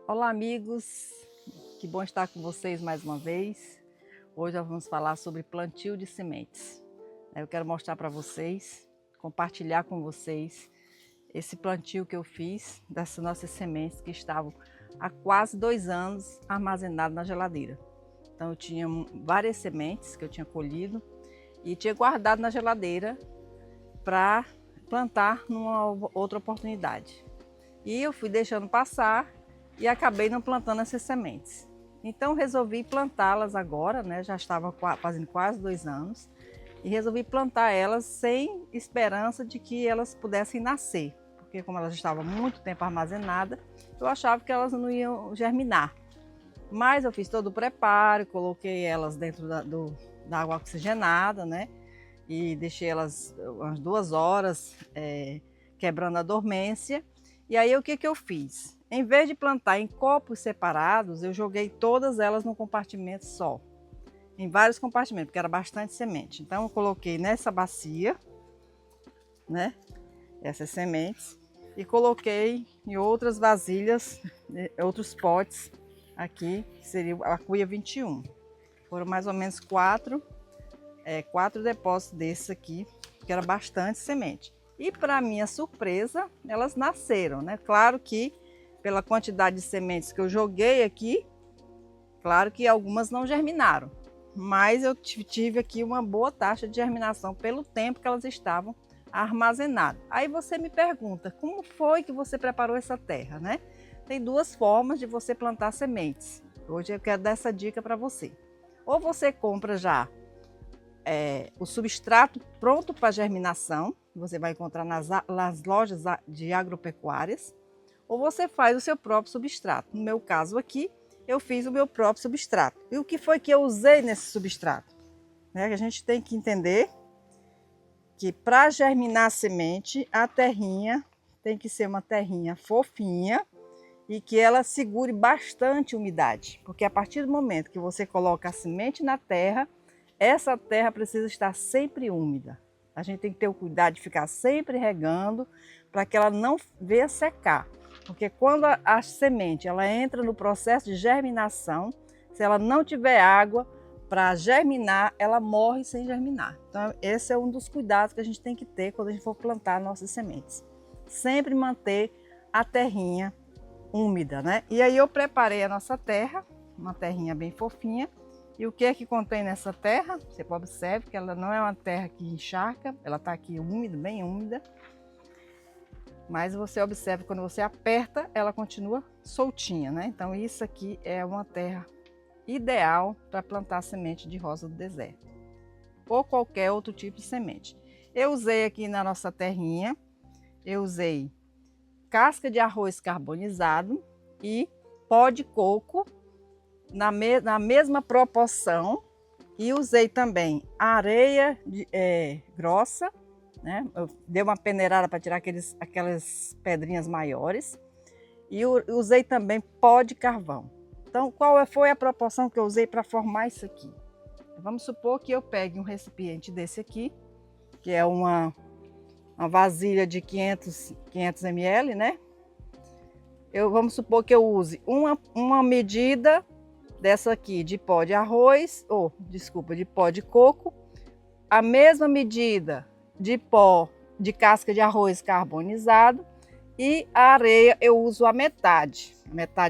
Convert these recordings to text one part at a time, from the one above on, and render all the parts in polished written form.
Olá, amigos! Que bom estar com vocês mais uma vez. Hoje nós vamos falar sobre plantio de sementes. Eu quero mostrar para vocês, compartilhar com vocês esse plantio que eu fiz dessas nossas sementes que estavam há quase 2 anos armazenadas na geladeira. Então eu tinha várias sementes que eu tinha colhido e tinha guardado na geladeira para plantar numa outra oportunidade. E eu fui deixando passar e acabei não plantando essas sementes. Então resolvi plantá-las agora, né? Já estava fazendo quase 2 anos e resolvi plantar elas sem esperança de que elas pudessem nascer, porque como elas estavam muito tempo armazenadas, eu achava que elas não iam germinar. Mas eu fiz todo o preparo, coloquei elas dentro da água oxigenada, né? E deixei elas umas 2 horas quebrando a dormência. E aí o que eu fiz? Em vez de plantar em copos separados, eu joguei todas elas num compartimento só. Em vários compartimentos, porque era bastante semente. Então eu coloquei nessa bacia, né, essas sementes, e coloquei em outras vasilhas, outros potes aqui, que seria a cuia 21. Foram mais ou menos quatro depósitos desses aqui, que era bastante semente. E para minha surpresa, elas nasceram, né? Claro que pela quantidade de sementes que eu joguei aqui, claro que algumas não germinaram, mas eu tive aqui uma boa taxa de germinação pelo tempo que elas estavam armazenadas. Aí você me pergunta, como foi que você preparou essa terra, né? Tem 2 formas de você plantar sementes. Hoje eu quero dar essa dica para você. Ou você compra já o substrato pronto para germinação, que você vai encontrar nas lojas de agropecuárias, ou você faz o seu próprio substrato. No meu caso aqui, eu fiz o meu próprio substrato. E o que foi que eu usei nesse substrato? A gente tem que entender que para germinar a semente, a terrinha tem que ser uma terrinha fofinha e que ela segure bastante umidade, porque a partir do momento que você coloca a semente na terra, essa terra precisa estar sempre úmida. A gente tem que ter o cuidado de ficar sempre regando para que ela não venha secar. Porque quando a semente ela entra no processo de germinação, se ela não tiver água para germinar, ela morre sem germinar. Então esse é um dos cuidados que a gente tem que ter quando a gente for plantar nossas sementes. Sempre manter a terrinha úmida, né? E aí eu preparei a nossa terra, uma terrinha bem fofinha. E o que é que contém nessa terra? Você observe que ela não é uma terra que encharca, ela está aqui úmida, bem úmida. Mas você observa quando você aperta, ela continua soltinha, né? Então isso aqui é uma terra ideal para plantar semente de rosa do deserto. Ou qualquer outro tipo de semente. Eu usei aqui na nossa terrinha, eu usei casca de arroz carbonizado e pó de coco na mesma proporção, e usei também areia grossa, né? Eu dei uma peneirada para tirar aquelas pedrinhas maiores, e usei também pó de carvão. Então, qual foi a proporção que eu usei para formar isso aqui? Vamos supor que eu pegue um recipiente desse aqui, que é uma vasilha de 500 ml, né? Vamos supor que eu use uma medida dessa aqui de pó de arroz, de pó de coco, a mesma medida de pó de casca de arroz carbonizado, e a areia eu uso a metade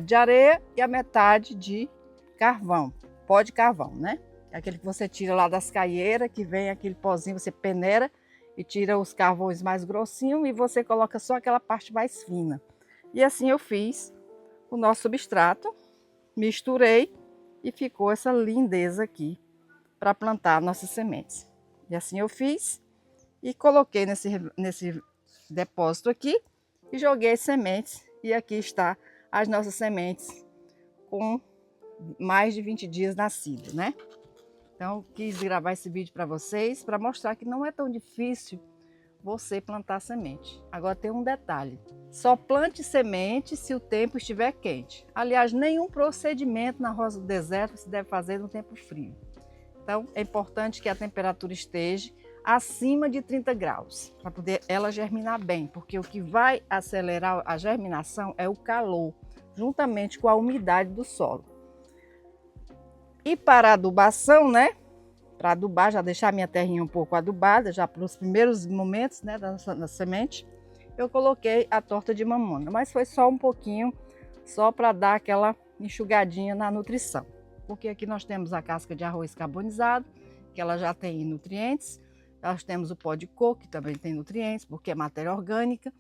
de areia e a metade de carvão, pó de carvão, né? Aquele que você tira lá das caieiras, que vem aquele pozinho, você peneira e tira os carvões mais grossinhos e você coloca só aquela parte mais fina. E assim eu fiz o nosso substrato, misturei e ficou essa lindeza aqui para plantar nossas sementes. E assim eu fiz e coloquei nesse depósito aqui e joguei as sementes, e aqui está as nossas sementes com mais de 20 dias nascidas, né? Então quis gravar esse vídeo para vocês, para mostrar que não é tão difícil você plantar semente. Agora tem um detalhe: só plante semente se o tempo estiver quente. Aliás, nenhum procedimento na rosa do deserto se deve fazer no tempo frio. Então é importante que a temperatura esteja acima de 30 graus, para poder ela germinar bem, porque o que vai acelerar a germinação é o calor. juntamente com a umidade do solo. E para a adubação, né? Para adubar, já deixar minha terrinha um pouco adubada, já para os primeiros momentos, né, da semente, eu coloquei a torta de mamona, mas foi só um pouquinho, só para dar aquela enxugadinha na nutrição. Porque aqui nós temos a casca de arroz carbonizado, que ela já tem nutrientes, nós temos o pó de coco, que também tem nutrientes, porque é matéria orgânica,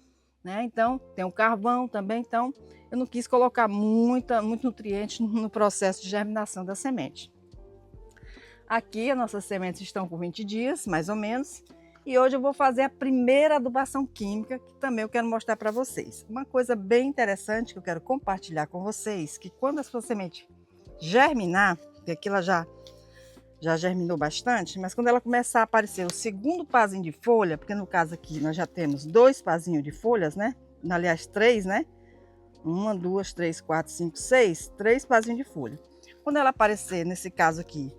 né? Então, tem o carvão também, então eu não quis colocar muito nutriente no processo de germinação da semente. Aqui as nossas sementes estão com 20 dias, mais ou menos, e hoje eu vou fazer a primeira adubação química, que também eu quero mostrar para vocês. Uma coisa bem interessante que eu quero compartilhar com vocês, que quando a sua semente germinar, porque aqui ela já germinou bastante, mas quando ela começar a aparecer o segundo pazinho de folha, porque no caso aqui nós já temos 2 pazinhos de folhas, né? Aliás, 3, né? 1, 2, 3, 4, 5, 6, 3 pazinhos de folha. Quando ela aparecer, nesse caso aqui,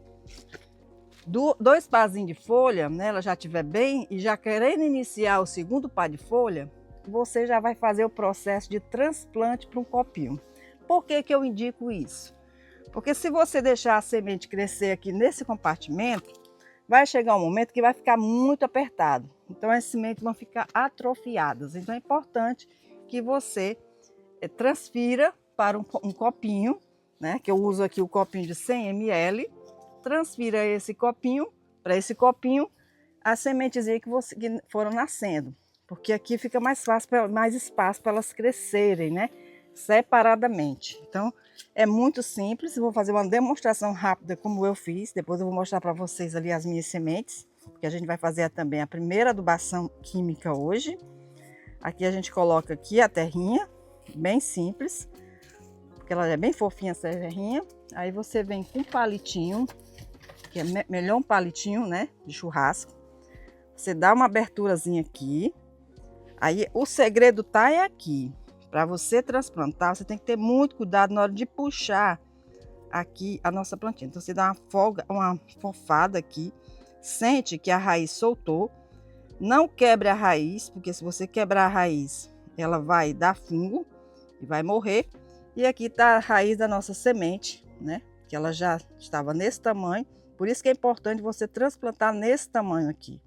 2 pazinhos de folha, né? Ela já estiver bem e já querendo iniciar o segundo par de folha, você já vai fazer o processo de transplante para um copinho. Por que que eu indico isso? Porque se você deixar a semente crescer aqui nesse compartimento, vai chegar um momento que vai ficar muito apertado. Então as sementes vão ficar atrofiadas. Então é importante que você transfira para um copinho, né? Que eu uso aqui o copinho de 100 ml. Transfira esse copinho para esse copinho as sementezinhas que foram nascendo. Porque aqui fica mais fácil, mais espaço para elas crescerem, né? Separadamente. Então é muito simples, eu vou fazer uma demonstração rápida como eu fiz, depois eu vou mostrar para vocês ali as minhas sementes, porque a gente vai fazer também a primeira adubação química hoje. Aqui a gente coloca aqui a terrinha, bem simples, porque ela é bem fofinha essa terrinha. Aí você vem com um palitinho, que é melhor um palitinho, né, de churrasco. Você dá uma aberturazinha aqui, aí o segredo tá aqui. Para você transplantar, você tem que ter muito cuidado na hora de puxar aqui a nossa plantinha. Então você dá uma fofada aqui, sente que a raiz soltou, não quebre a raiz, porque se você quebrar a raiz, ela vai dar fungo e vai morrer. E aqui está a raiz da nossa semente, né? Que ela já estava nesse tamanho, por isso que é importante você transplantar nesse tamanho aqui.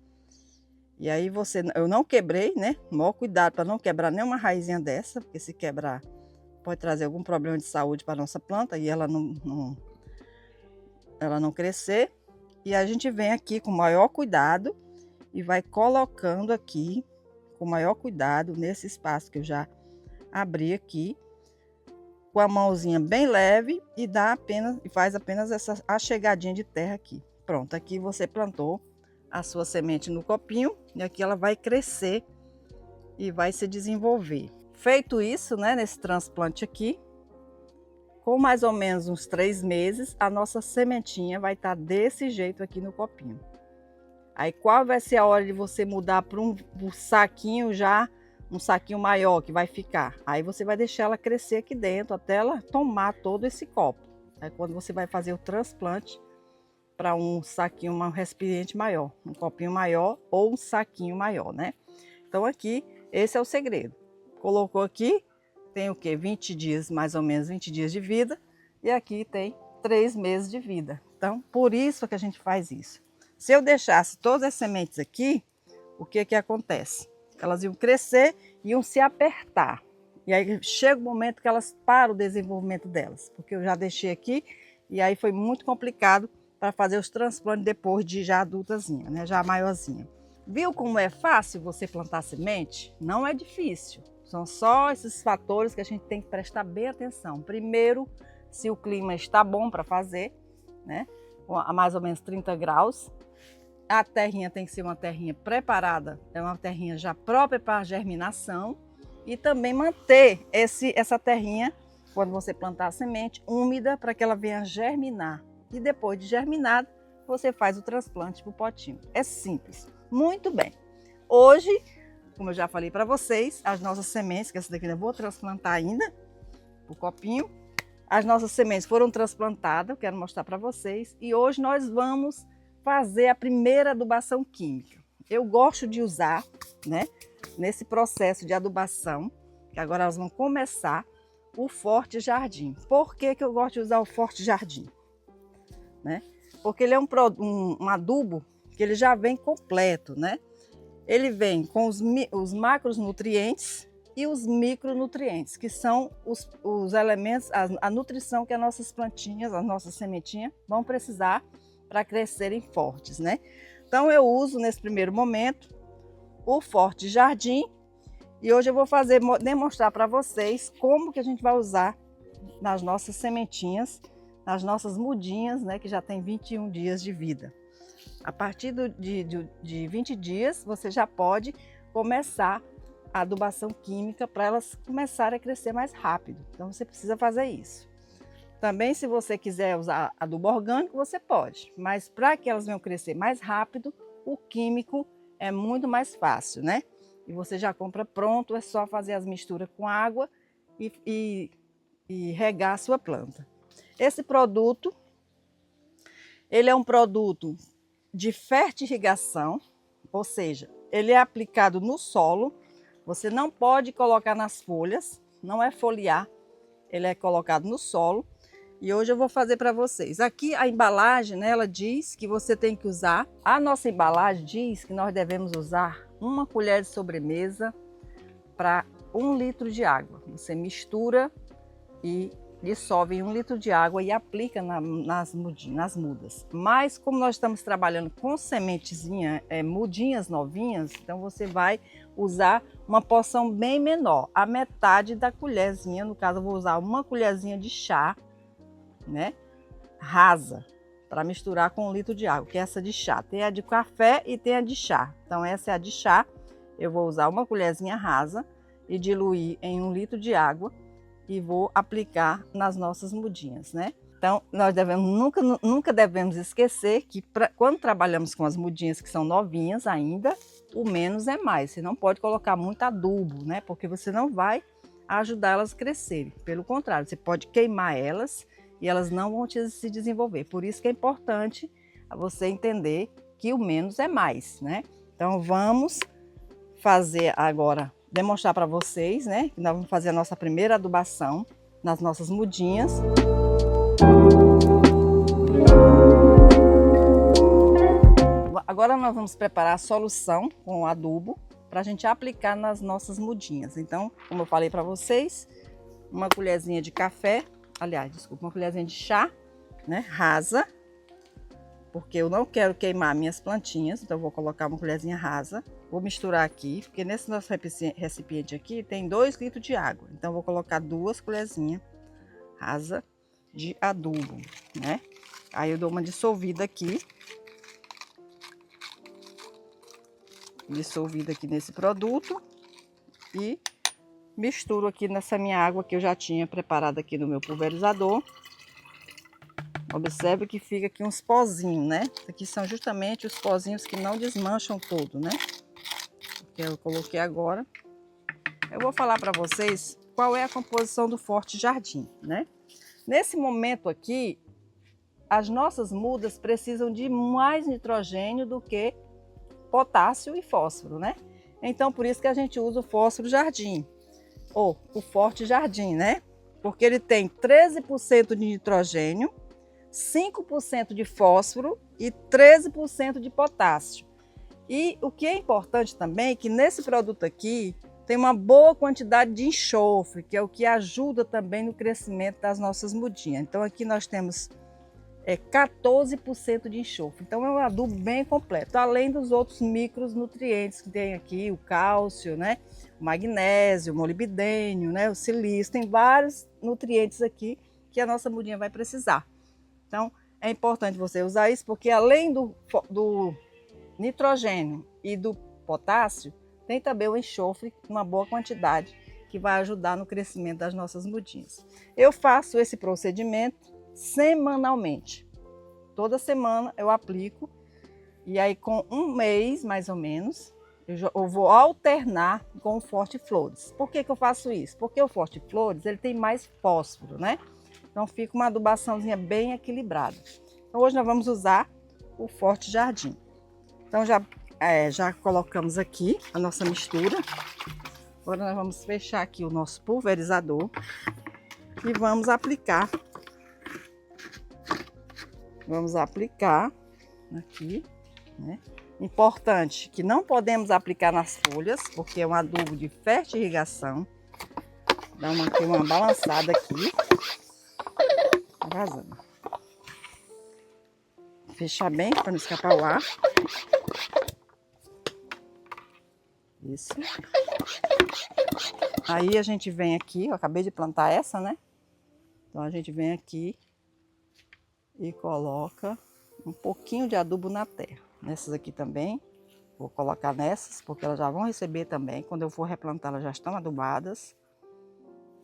E aí eu não quebrei, né? Maior cuidado para não quebrar nenhuma raizinha dessa, porque se quebrar pode trazer algum problema de saúde para a nossa planta e ela não crescer. E a gente vem aqui com o maior cuidado e vai colocando aqui com o maior cuidado nesse espaço que eu já abri aqui, com a mãozinha bem leve e faz apenas essa achegadinha de terra aqui. Pronto, aqui você plantou a sua semente no copinho e aqui ela vai crescer e vai se desenvolver. Feito isso, né, nesse transplante aqui, com mais ou menos uns 3 meses, a nossa sementinha vai estar desse jeito aqui no copinho. Aí qual vai ser a hora de você mudar para um saquinho um saquinho maior que vai ficar? Aí você vai deixar ela crescer aqui dentro até ela tomar todo esse copo. Aí quando você vai fazer o transplante, para um saquinho, um recipiente maior, um copinho maior ou um saquinho maior, né? Então aqui, esse é o segredo. Colocou aqui, tem o que? 20 dias, mais ou menos 20 dias de vida, e aqui tem 3 meses de vida. Então, por isso que a gente faz isso. Se eu deixasse todas as sementes aqui, o que que acontece? Elas iam crescer, iam se apertar. E aí chega o momento que elas param o desenvolvimento delas, porque eu já deixei aqui, e aí foi muito complicado para fazer os transplantes depois de já adultazinha, né? Já maiorzinha. Viu como é fácil você plantar semente? Não é difícil. São só esses fatores que a gente tem que prestar bem atenção. Primeiro, se o clima está bom para fazer, né? A mais ou menos 30 graus. A terrinha tem que ser uma terrinha preparada, é uma terrinha já própria para germinação. E também manter essa terrinha, quando você plantar a semente, úmida para que ela venha germinar. E depois de germinado, você faz o transplante para o potinho. É simples. Muito bem. Hoje, como eu já falei para vocês, as nossas sementes, que essa daqui eu vou transplantar ainda, o copinho. As nossas sementes foram transplantadas, eu quero mostrar para vocês. E hoje nós vamos fazer a primeira adubação química. Eu gosto de usar, né, nesse processo de adubação, que agora elas vão começar, o Forte Jardim. Por que que eu gosto de usar o Forte Jardim? Né? Porque ele é um adubo que ele já vem completo, né? Ele vem com os macronutrientes e os micronutrientes, que são os elementos, a nutrição que as nossas plantinhas, as nossas sementinhas vão precisar para crescerem fortes, né? Então eu uso nesse primeiro momento o Forte Jardim e hoje eu vou demonstrar para vocês como que a gente vai usar nas nossas sementinhas, nas nossas mudinhas, né, que já tem 21 dias de vida. A partir de 20 dias, você já pode começar a adubação química para elas começarem a crescer mais rápido. Então, você precisa fazer isso. Também, se você quiser usar adubo orgânico, você pode. Mas para que elas venham crescer mais rápido, o químico é muito mais fácil, né? E você já compra pronto, é só fazer as misturas com água e regar a sua planta. Esse produto, ele é um produto de fertirrigação, ou seja, ele é aplicado no solo, você não pode colocar nas folhas, não é foliar, ele é colocado no solo. E hoje eu vou fazer para vocês. Aqui a embalagem, né, ela diz que você tem que usar, a nossa embalagem diz que nós devemos usar 1 colher de sobremesa para 1 litro de água. Você mistura e dissolve em 1 litro de água e aplica nas mudas. Mas como nós estamos trabalhando com sementezinha, mudinhas novinhas, então você vai usar uma porção bem menor, a metade da colherzinha. No caso eu vou usar 1 colherzinha de chá, né, rasa, para misturar com 1 litro de água, que é essa de chá. Tem a de café e tem a de chá. Então essa é a de chá. Eu vou usar 1 colherzinha rasa e diluir em 1 litro de água e vou aplicar nas nossas mudinhas, né? Então, nós nunca devemos esquecer que quando trabalhamos com as mudinhas que são novinhas ainda, o menos é mais. Você não pode colocar muito adubo, né? Porque você não vai ajudar elas a crescerem. Pelo contrário, você pode queimar elas e elas não vão se desenvolver. Por isso que é importante você entender que o menos é mais, né? Então, vamos fazer agora, demonstrar para vocês, né, que nós vamos fazer a nossa primeira adubação nas nossas mudinhas. Agora nós vamos preparar a solução com o adubo para a gente aplicar nas nossas mudinhas. Então, como eu falei para vocês, 1 colherzinha de café, aliás, desculpa, 1 colherzinha de chá, né, rasa, porque eu não quero queimar minhas plantinhas, então eu vou colocar 1 colherzinha rasa. Vou misturar aqui, porque nesse nosso recipiente aqui tem 2 litros de água. Então, eu vou colocar 2 colherzinhas rasa de adubo, né? Aí eu dou uma dissolvida aqui. Dissolvida aqui nesse produto. E misturo aqui nessa minha água que eu já tinha preparado aqui no meu pulverizador. Observe que fica aqui uns pozinhos, né? Aqui são justamente os pozinhos que não desmancham todo, né? Que eu coloquei agora. Eu vou falar para vocês qual é a composição do Forte Jardim, né? Nesse momento aqui, as nossas mudas precisam de mais nitrogênio do que potássio e fósforo, né? Então, por isso que a gente usa o Fósforo Jardim, ou o Forte Jardim, né? Porque ele tem 13% de nitrogênio, 5% de fósforo e 13% de potássio. E o que é importante também é que nesse produto aqui tem uma boa quantidade de enxofre, que é o que ajuda também no crescimento das nossas mudinhas. Então aqui nós temos 14% de enxofre. Então é um adubo bem completo, além dos outros micronutrientes que tem aqui, o cálcio, né, o magnésio, o molibdênio, né, o silício, tem vários nutrientes aqui que a nossa mudinha vai precisar. Então é importante você usar isso, porque além do nitrogênio e do potássio, tem também o enxofre, uma boa quantidade, que vai ajudar no crescimento das nossas mudinhas. Eu faço esse procedimento semanalmente. Toda semana eu aplico, e aí com 1 mês, mais ou menos, eu vou alternar com o Forte Flores. Por que que eu faço isso? Porque o Forte Flores, ele tem mais fósforo, né? Então fica uma adubaçãozinha bem equilibrada. Então hoje nós vamos usar o Forte Jardim. Então já colocamos aqui a nossa mistura. Agora nós vamos fechar aqui o nosso pulverizador. e vamos aplicar. Vamos aplicar aqui, né? Importante que não podemos aplicar nas folhas, porque é um adubo de fertirrigação. Dá uma balançada aqui. Tá vazando. Fechar bem para não escapar o ar. Isso. Aí a gente vem aqui, eu acabei de plantar essa, né? Então a gente vem aqui e coloca um pouquinho de adubo na terra. Nessas aqui também, vou colocar nessas, porque elas já vão receber também. Quando eu for replantar, elas já estão adubadas.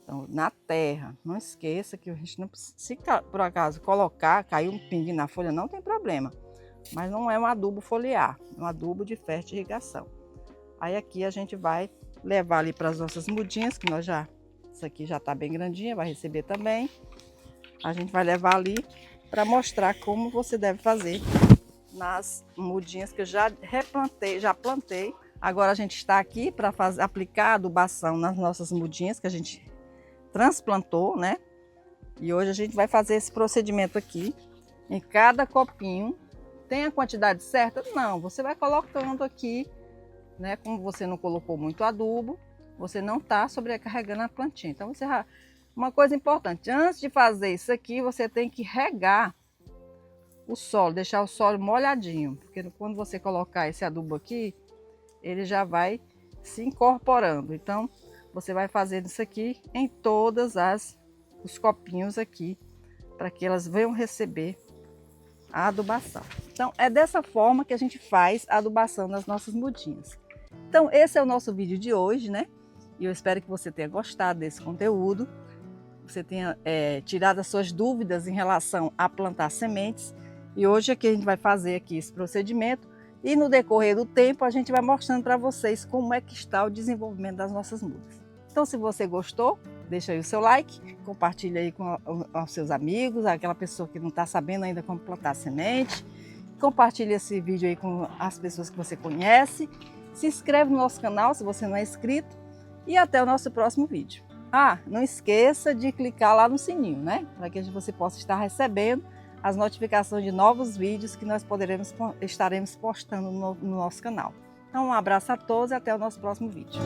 Então, na terra, não esqueça que a gente não precisa, se por acaso colocar, cair um pinguinho na folha, não tem problema. Mas não é um adubo foliar, é um adubo de fertirrigação. Aí aqui a gente vai levar ali para as nossas mudinhas, que nós já, essa aqui já está bem grandinha, vai receber também. A gente vai levar ali para mostrar como você deve fazer nas mudinhas que eu já replantei, já plantei. Agora a gente está aqui para aplicar adubação nas nossas mudinhas que a gente transplantou, né? E hoje a gente vai fazer esse procedimento aqui. Em cada copinho, tem a quantidade certa? Não, você vai colocando aqui, né? Como você não colocou muito adubo, você não está sobrecarregando a plantinha. Então você uma coisa importante, antes de fazer isso aqui, você tem que regar o solo, deixar o solo molhadinho, porque quando você colocar esse adubo aqui, ele já vai se incorporando. Então você vai fazendo isso aqui em todas os copinhos aqui, para que elas venham receber a adubação. Então é dessa forma que a gente faz a adubação nas nossas mudinhas. Então esse é o nosso vídeo de hoje, né? E eu espero que você tenha gostado desse conteúdo, você tenha tirado as suas dúvidas em relação a plantar sementes. E hoje aqui a gente vai fazer aqui esse procedimento e no decorrer do tempo a gente vai mostrando para vocês como é que está o desenvolvimento das nossas mudas. Então se você gostou, deixa aí o seu like, compartilha aí com os seus amigos, aquela pessoa que não está sabendo ainda como plantar semente. Compartilha esse vídeo aí com as pessoas que você conhece. Se inscreve no nosso canal se você não é inscrito. E até o nosso próximo vídeo. Ah, não esqueça de clicar lá no sininho, né? Para que você possa estar recebendo as notificações de novos vídeos que nós estaremos postando no nosso canal. Então um abraço a todos e até o nosso próximo vídeo.